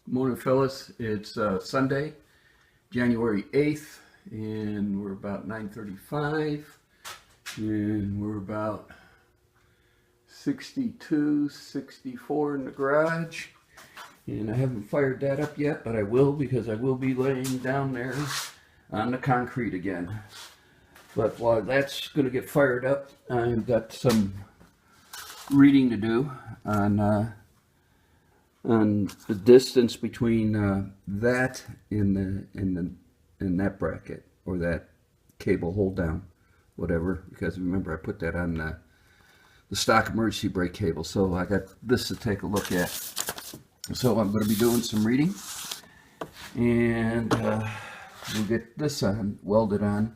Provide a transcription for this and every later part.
Morning, fellas. It's Sunday, January 8th, and we're about 9:35, and we're about 62, 64 in the garage. And I haven't fired that up yet, but I will, because I will be laying down there on the concrete again. But while that's going to get fired up, I've got some reading to do on the distance between that and that bracket, or that cable hold down, whatever, because remember I put that on the stock emergency brake cable. So I got this to take a look at. So I'm going to be doing some reading, and we'll get this on, welded on.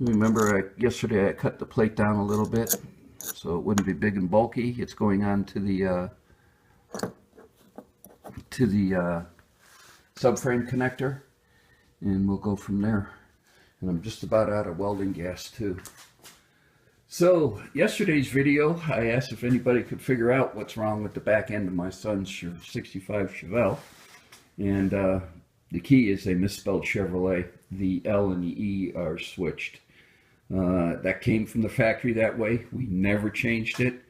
Remember yesterday I cut the plate down a little bit so it wouldn't be big and bulky. It's going on to the subframe connector, and we'll go from there. And I'm just about out of welding gas too. So yesterday's video, I asked if anybody could figure out what's wrong with the back end of my son's 65 Chevelle, and the key is they misspelled Chevrolet. The L and the E are switched. That came from the factory that way. We never changed it.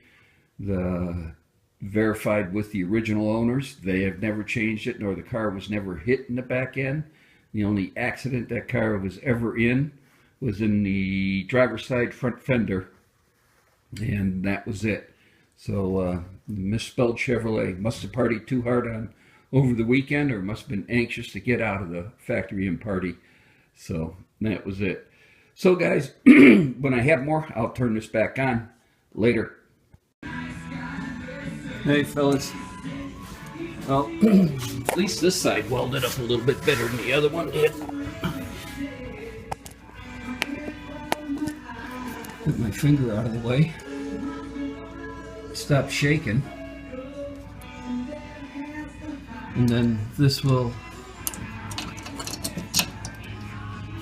Verified with the original owners, they have never changed it, nor the car was never hit in the back end. The only accident that car was ever in was in the driver's side front fender, and that was it. So misspelled Chevrolet. Must have partied too hard on over the weekend, or must have been anxious to get out of the factory and party. So that was it. So guys, when I have more, I'll turn this back on later. Hey fellas, well, at least this side welded up a little bit better than the other one did. Put my finger out of the way, stop shaking, and then this will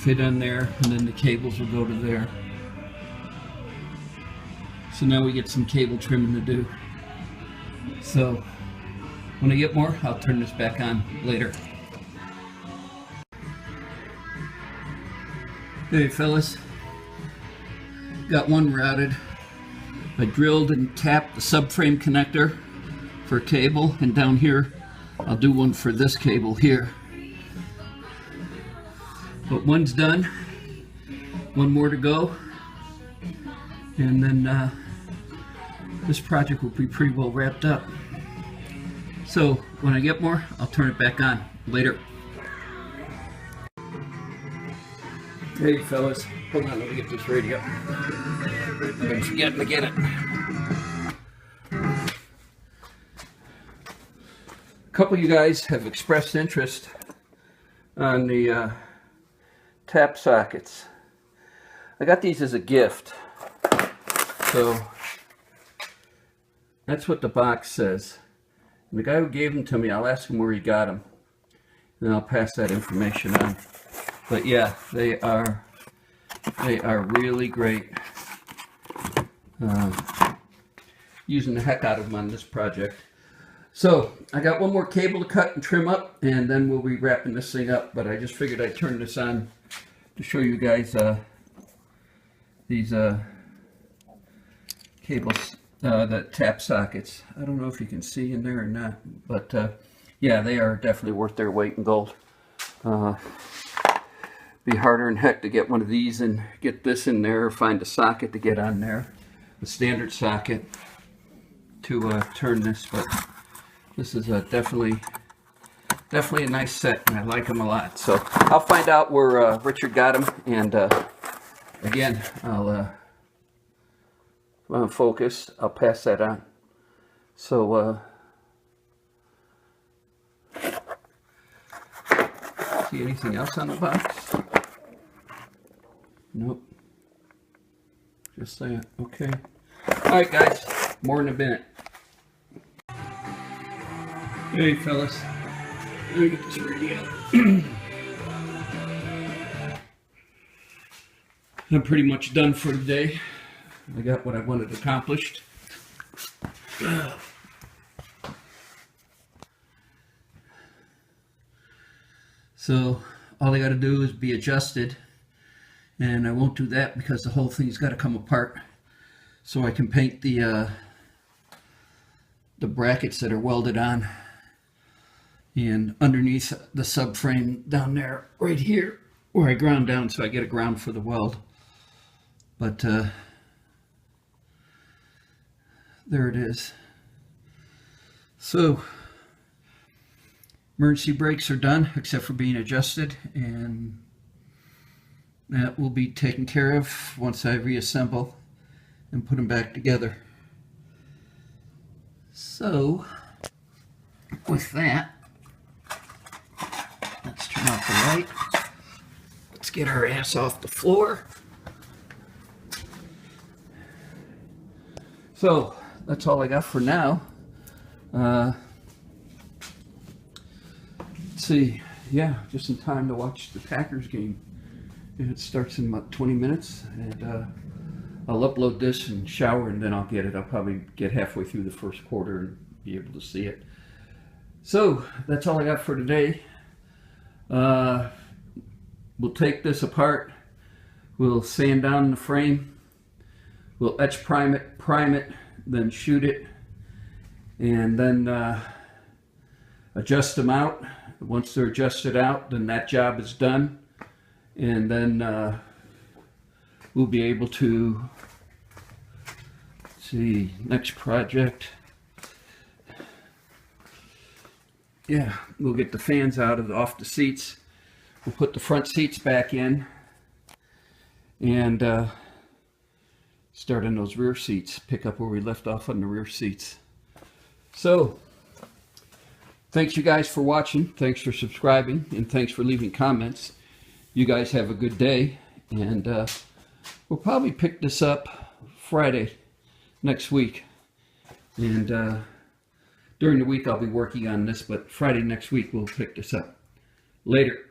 fit in there, and then the cables will go to there. So now we get some cable trimming to do. So when I get more, I'll turn this back on later. Hey fellas, got one routed. I drilled and tapped the subframe connector for cable, and down here I'll do one for this cable here. But one's done, one more to go, and then this project will be pretty well wrapped up. So when I get more, I'll turn it back on later. Hey fellas, hold on, let me get this radio. I've been forgetting to get it. A couple of you guys have expressed interest on the tap sockets. I got these as a gift. So that's what the box says. And the guy who gave them to me, I'll ask him where he got them, and I'll pass that information on. But yeah, they are really great. Using the heck out of them on this project. So I got one more cable to cut and trim up, and then we'll be wrapping this thing up. But I just figured I'd turn this on to show you guys these cables. The tap sockets. I don't know if you can see in there or not, but yeah, they are definitely worth their weight in gold. Be harder than heck to get one of these and get this in there, or find a socket to get on there, a standard socket to turn this. But this is definitely a nice set, and I like them a lot. So I'll find out where Richard got them, and again, I'll focus, I'll pass that on. So see anything else on the box? Nope, just that. Okay, all right guys, more in a minute. Hey fellas, let me get this radio. I'm pretty much done for today. I got what I wanted accomplished. So all they got to do is be adjusted, and I won't do that because the whole thing's got to come apart so I can paint the brackets that are welded on, and underneath the subframe down there right here where I ground down, so I get a ground for the weld. But there it is. So emergency brakes are done except for being adjusted, and that will be taken care of once I reassemble and put them back together. So with that, let's turn off the light. Let's get our ass off the floor. So that's all I got for now. Let's see, yeah, just in time to watch the Packers game. It starts in about 20 minutes, and I'll upload this and shower, and then I'll get it. I'll probably get halfway through the first quarter and be able to see it. So that's all I got for today. We'll take this apart. We'll sand down the frame. We'll etch prime it, then shoot it, and then adjust them out. Once they're adjusted out, then that job is done, and then we'll be able to see next project. Yeah, we'll get the fans off the seats. We'll put the front seats back in, and start on those rear seats. Pick up where we left off on the rear seats. So thanks you guys for watching. Thanks for subscribing, and thanks for leaving comments. You guys have a good day, and we'll probably pick this up Friday next week, and during the week I'll be working on this, but Friday next week we'll pick this up. Later.